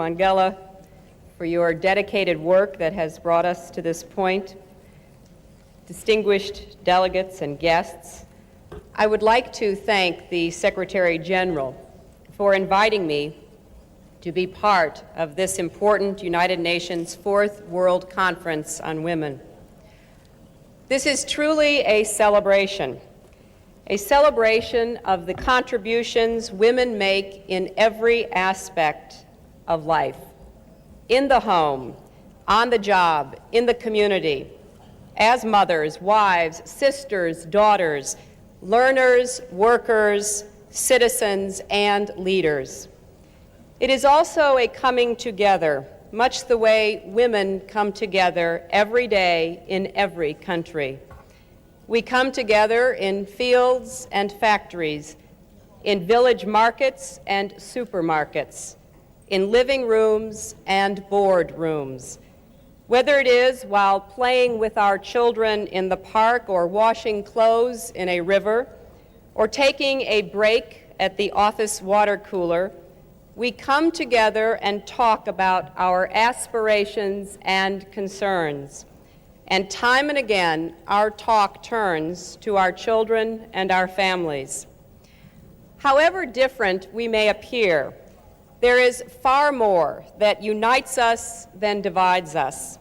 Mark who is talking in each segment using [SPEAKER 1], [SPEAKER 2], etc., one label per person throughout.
[SPEAKER 1] Mongella, for your dedicated work that has brought us to this point. Distinguished delegates and guests, I would like to thank the Secretary General for inviting me to be part of this important United Nations Fourth World Conference on Women. This is truly a celebration of the contributions women make in every aspect of life, in the home, on the job, in the community, as mothers, wives, sisters, daughters, learners, workers, citizens, and leaders. It is also a coming together, much the way women come together every day in every country. We come together in fields and factories, in village markets and supermarkets, in living rooms and board rooms. Whether it is while playing with our children in the park or washing clothes in a river, or taking a break at the office water cooler, we come together and talk about our aspirations and concerns. And time and again, our talk turns to our children and our families. However different we may appear, there is far more that unites us than divides us.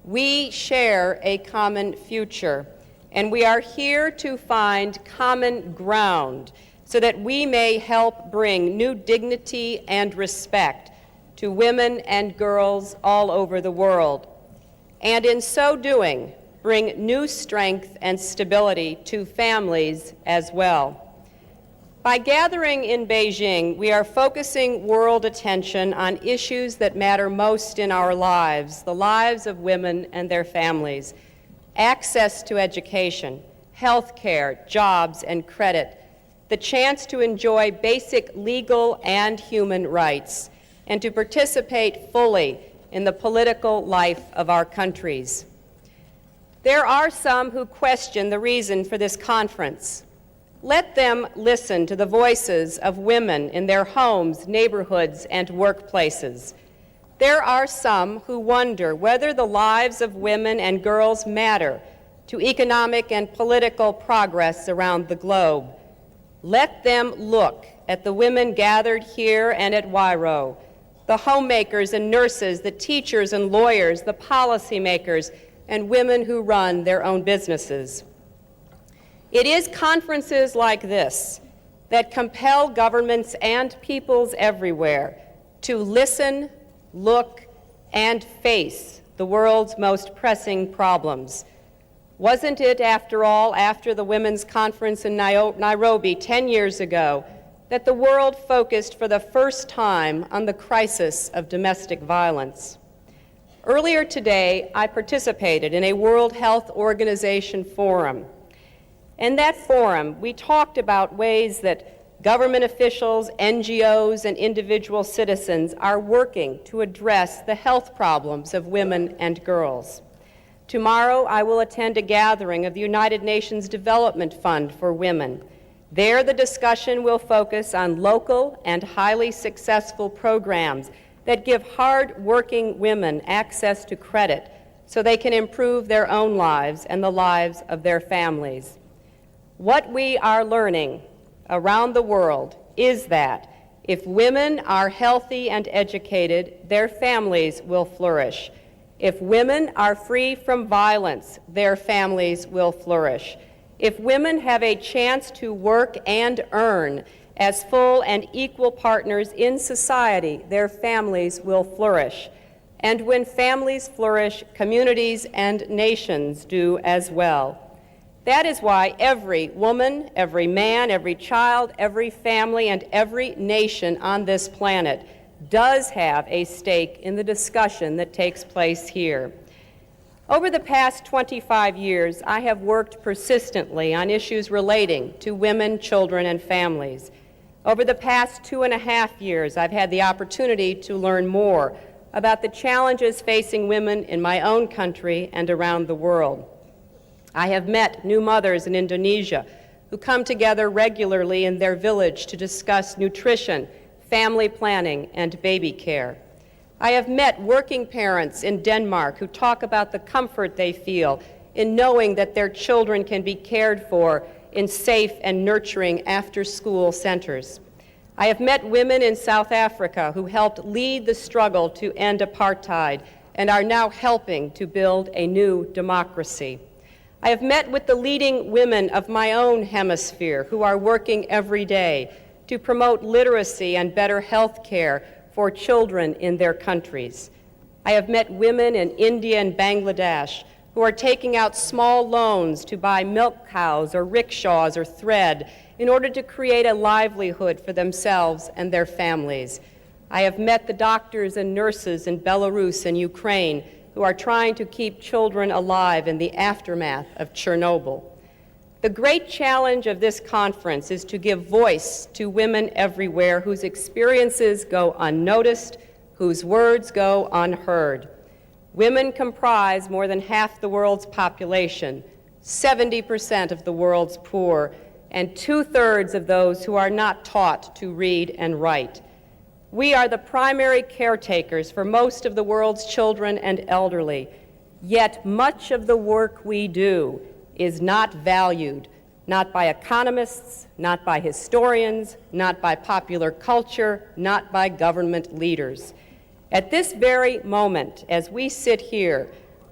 [SPEAKER 1] We share a common future, and we are here to find common ground so that we may help bring new dignity and respect to women and girls all over the world, and in so doing, bring new strength and stability to families as well. By gathering in Beijing, we are focusing world attention on issues that matter most in our lives, the lives of women and their families: access to education, health care, jobs, and credit, the chance to enjoy basic legal and human rights, and to participate fully in the political life of our countries. There are some who question the reason for this conference. Let them listen to the voices of women in their homes, neighborhoods, and workplaces. There are some who wonder whether the lives of women and girls matter to economic and political progress around the globe. Let them look at the women gathered here and at Huairou, the homemakers and nurses, the teachers and lawyers, the policymakers, and women who run their own businesses. It is conferences like this that compel governments and peoples everywhere to listen, look, and face the world's most pressing problems. Wasn't it, after all, after the Women's Conference in Nairobi 10 years ago, that the world focused for the first time on the crisis of domestic violence? Earlier today, I participated in a World Health Organization forum. In that forum, we talked about ways that government officials, NGOs, and individual citizens are working to address the health problems of women and girls. Tomorrow, I will attend a gathering of the United Nations Development Fund for Women. There, the discussion will focus on local and highly successful programs that give hard-working women access to credit so they can improve their own lives and the lives of their families. What we are learning around the world is that if women are healthy and educated, their families will flourish. If women are free from violence, their families will flourish. If women have a chance to work and earn as full and equal partners in society, their families will flourish. And when families flourish, communities and nations do as well. That is why every woman, every man, every child, every family, and every nation on this planet does have a stake in the discussion that takes place here. Over the past 25 years, I have worked persistently on issues relating to women, children, and families. Over the past 2.5 years, I've had the opportunity to learn more about the challenges facing women in my own country and around the world. I have met new mothers in Indonesia who come together regularly in their village to discuss nutrition, family planning, and baby care. I have met working parents in Denmark who talk about the comfort they feel in knowing that their children can be cared for in safe and nurturing after-school centers. I have met women in South Africa who helped lead the struggle to end apartheid and are now helping to build a new democracy. I have met with the leading women of my own hemisphere who are working every day to promote literacy and better health care for children in their countries. I have met women in India and Bangladesh who are taking out small loans to buy milk cows or rickshaws or thread in order to create a livelihood for themselves and their families. I have met the doctors and nurses in Belarus and Ukraine who are trying to keep children alive in the aftermath of Chernobyl. The great challenge of this conference is to give voice to women everywhere whose experiences go unnoticed, whose words go unheard. Women comprise more than half the world's population, 70% of the world's poor, and 2/3 of those who are not taught to read and write. We are the primary caretakers for most of the world's children and elderly, yet much of the work we do is not valued, not by economists, not by historians, not by popular culture, not by government leaders. At this very moment, as we sit here,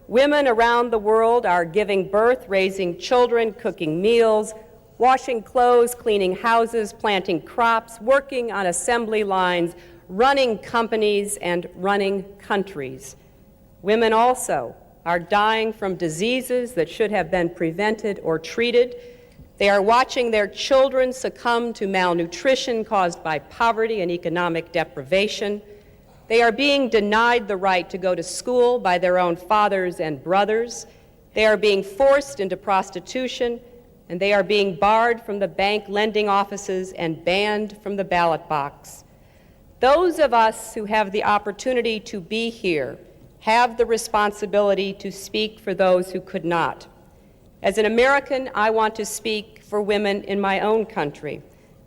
[SPEAKER 1] women around the world are giving birth, raising children, cooking meals, washing clothes, cleaning houses, planting crops, working on assembly lines, running companies, and running countries. Women also are dying from diseases that should have been prevented or treated. They are watching their children succumb to malnutrition caused by poverty and economic deprivation. They are being denied the right to go to school by their own fathers and brothers. They are being forced into prostitution, and they are being barred from the bank lending offices and banned from the ballot box. Those of us who have the opportunity to be here have the responsibility to speak for those who could not. As an American, I want to speak for women in my own country,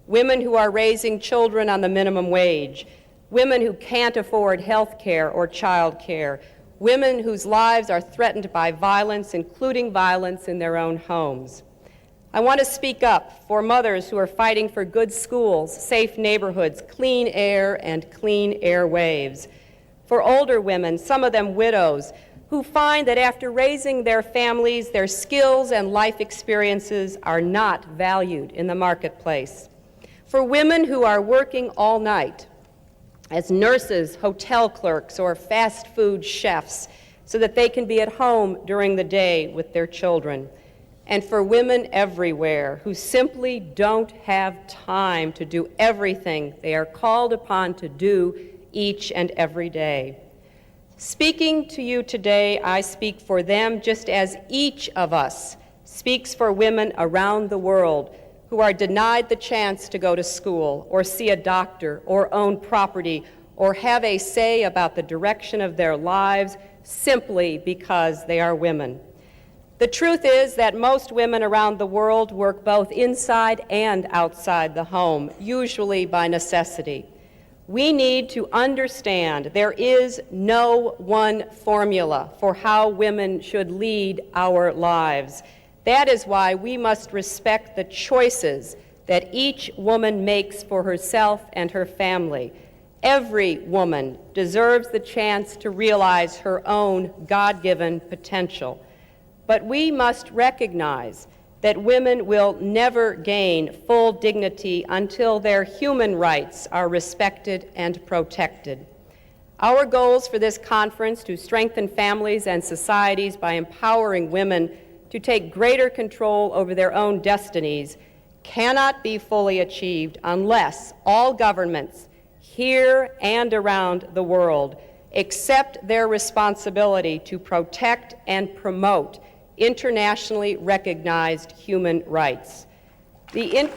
[SPEAKER 1] women who are raising children on the minimum wage, women who can't afford health care or child care, women whose lives are threatened by violence, including violence in their own homes. I want to speak up for mothers who are fighting for good schools, safe neighborhoods, clean air, and clean airwaves. For older women, some of them widows, who find that after raising their families, their skills and life experiences are not valued in the marketplace. For women who are working all night as nurses, hotel clerks, or fast food chefs so that they can be at home during the day with their children. And for women everywhere who simply don't have time to do everything they are called upon to do each and every day. Speaking to you today, I speak for them just as each of us speaks for women around the world who are denied the chance to go to school or see a doctor or own property or have a say about the direction of their lives simply because they are women. The truth is that most women around the world work both inside and outside the home, usually by necessity. We need to understand there is no one formula for how women should lead our lives. That is why we must respect the choices that each woman makes for herself and her family. Every woman deserves the chance to realize her own God-given potential. But we must recognize that women will never gain full dignity until their human rights are respected and protected. Our goals for this conference to strengthen families and societies by empowering women to take greater control over their own destinies cannot be fully achieved unless all governments here and around the world accept their responsibility to protect and promote internationally recognized human rights. The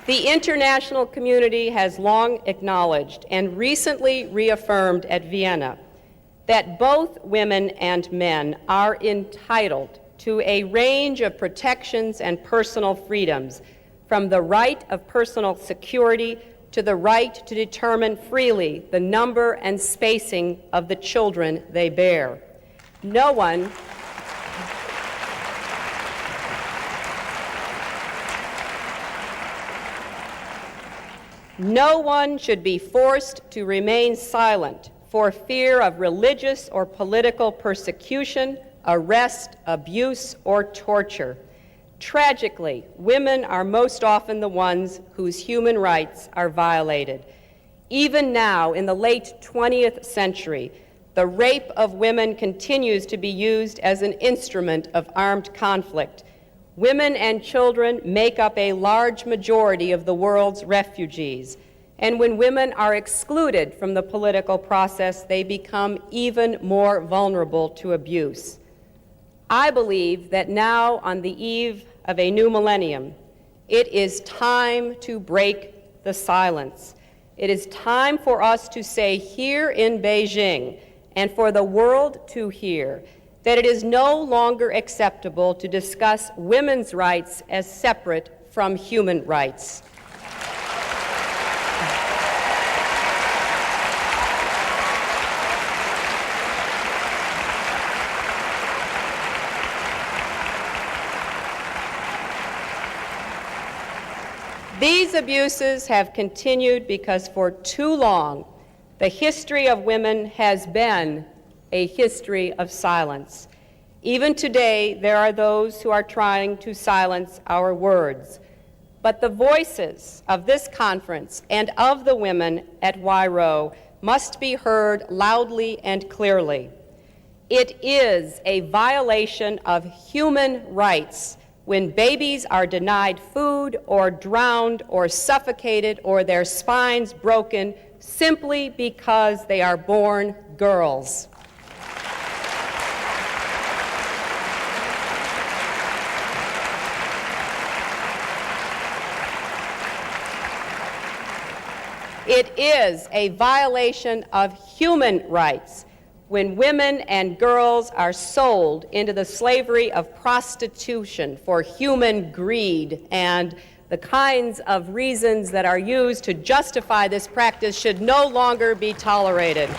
[SPEAKER 1] international community has long acknowledged and recently reaffirmed at Vienna that both women and men are entitled to a range of protections and personal freedoms, from the right of personal security to the right to determine freely the number and spacing of the children they bear. No one should be forced to remain silent for fear of religious or political persecution, arrest, abuse, or torture. Tragically, women are most often the ones whose human rights are violated. Even now, in the late 20th century, the rape of women continues to be used as an instrument of armed conflict. Women and children make up a large majority of the world's refugees, and when women are excluded from the political process, they become even more vulnerable to abuse. I believe that now, on the eve of a new millennium, it is time to break the silence. It is time for us to say here in Beijing, and for the world to hear, that it is no longer acceptable to discuss women's rights as separate from human rights. These abuses have continued because for too long, the history of women has been a history of silence. Even today, there are those who are trying to silence our words. But the voices of this conference and of the women at YRO must be heard loudly and clearly. It is a violation of human rights when babies are denied food or drowned or suffocated or their spines broken simply because they are born girls. It is a violation of human rights when women and girls are sold into the slavery of prostitution for human greed, and the kinds of reasons that are used to justify this practice should no longer be tolerated.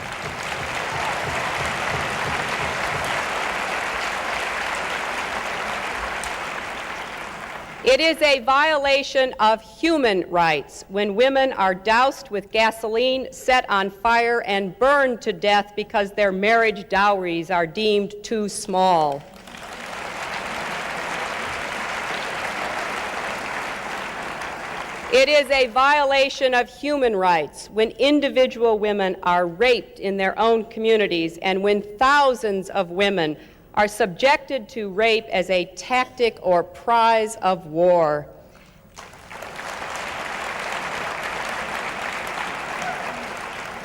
[SPEAKER 1] It is a violation of human rights when women are doused with gasoline, set on fire, and burned to death because their marriage dowries are deemed too small. It is a violation of human rights when individual women are raped in their own communities and when thousands of women are subjected to rape as a tactic or prize of war.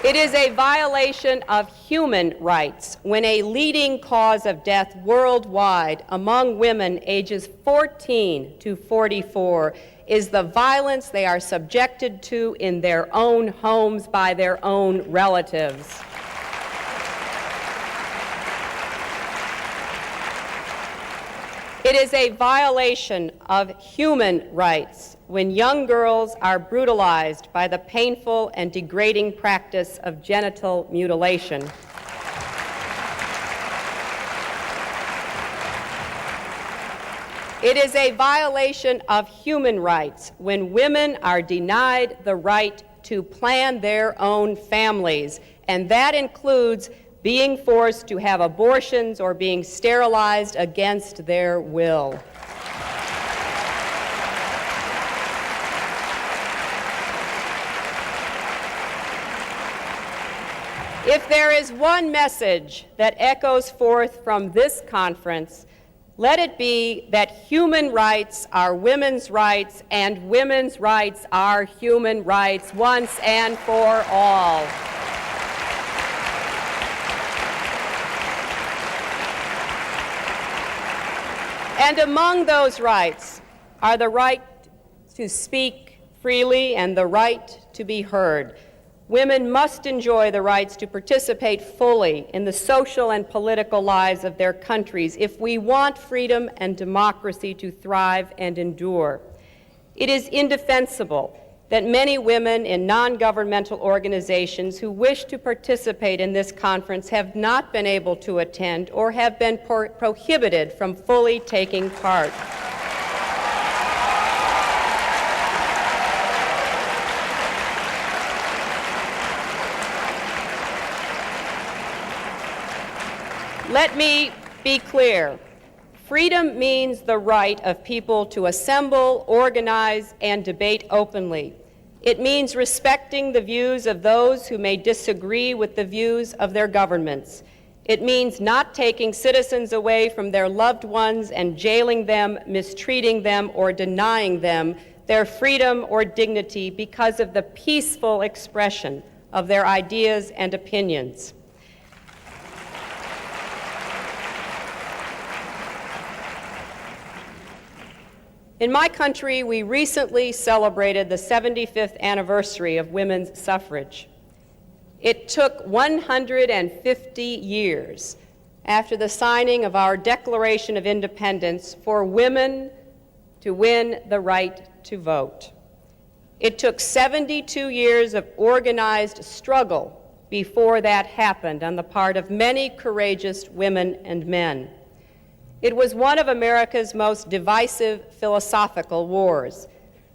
[SPEAKER 1] It is a violation of human rights when a leading cause of death worldwide among women ages 14 to 44 is the violence they are subjected to in their own homes by their own relatives. It is a violation of human rights when young girls are brutalized by the painful and degrading practice of genital mutilation. It is a violation of human rights when women are denied the right to plan their own families, and that includes being forced to have abortions or being sterilized against their will. If there is one message that echoes forth from this conference, let it be that human rights are women's rights and women's rights are human rights once and for all. And among those rights are the right to speak freely and the right to be heard. Women must enjoy the rights to participate fully in the social and political lives of their countries if we want freedom and democracy to thrive and endure. It is indefensible that many women in non-governmental organizations who wish to participate in this conference have not been able to attend or have been prohibited from fully taking part. Let me be clear. Freedom means the right of people to assemble, organize, and debate openly. It means respecting the views of those who may disagree with the views of their governments. It means not taking citizens away from their loved ones and jailing them, mistreating them, or denying them their freedom or dignity because of the peaceful expression of their ideas and opinions. In my country, we recently celebrated the 75th anniversary of women's suffrage. It took 150 years after the signing of our Declaration of Independence for women to win the right to vote. It took 72 years of organized struggle before that happened on the part of many courageous women and men. It was one of America's most divisive philosophical wars,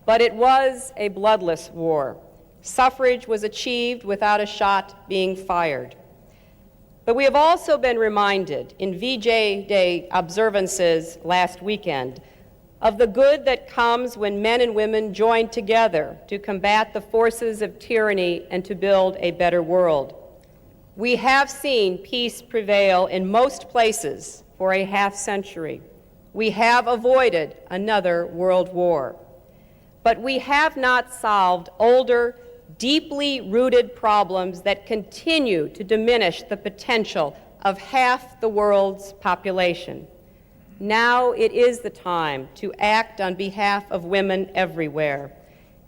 [SPEAKER 1] but it was a bloodless war. Suffrage was achieved without a shot being fired. But we have also been reminded in VJ Day observances last weekend of the good that comes when men and women join together to combat the forces of tyranny and to build a better world. We have seen peace prevail in most places for a half-century. We have avoided another world war. But we have not solved older, deeply rooted problems that continue to diminish the potential of half the world's population. Now it is the time to act on behalf of women everywhere.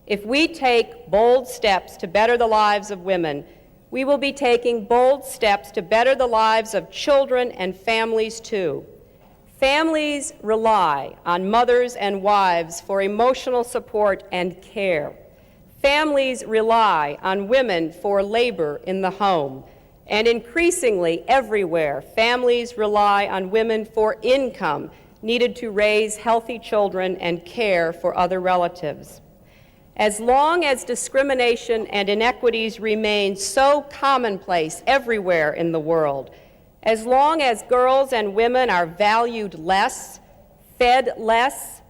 [SPEAKER 1] If we take bold steps to better the lives of women, we will be taking bold steps to better the lives of children and families too. Families rely on mothers and wives for emotional support and care. Families rely on women for labor in the home. And increasingly everywhere, families rely on women for income needed to raise healthy children and care for other relatives. As long as discrimination and inequities remain so commonplace everywhere in the world, as long as girls and women are valued less, fed last,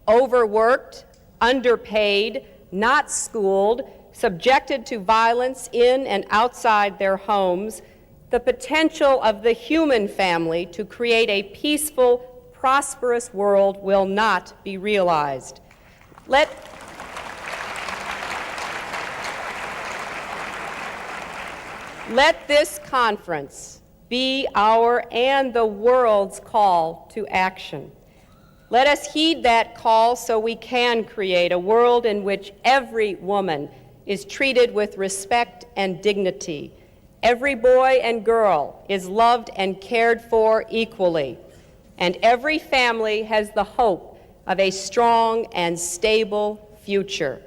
[SPEAKER 1] overworked, underpaid, not schooled, subjected to violence in and outside their homes, the potential of the human family to create a peaceful, prosperous world will not be realized. Let this conference be our and the world's call to action. Let us heed that call so we can create a world in which every woman is treated with respect and dignity. Every boy and girl is loved and cared for equally, and every family has the hope of a strong and stable future.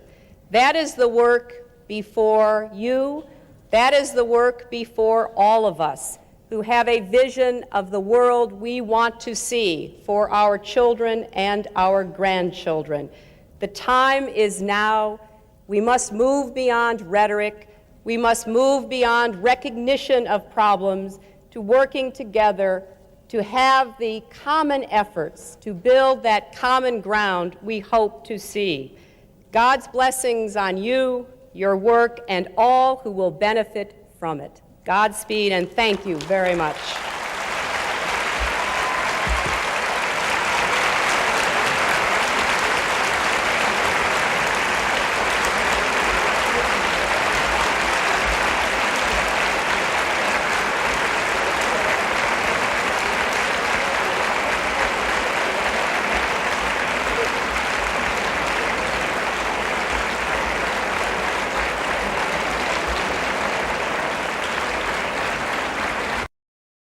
[SPEAKER 1] That is the work before you. That is the work before all of us who have a vision of the world we want to see for our children and our grandchildren. The time is now. We must move beyond rhetoric. We must move beyond recognition of problems to working together to have the common efforts to build that common ground we hope to see. God's blessings on you, your work, and all who will benefit from it. Godspeed, and thank you very much.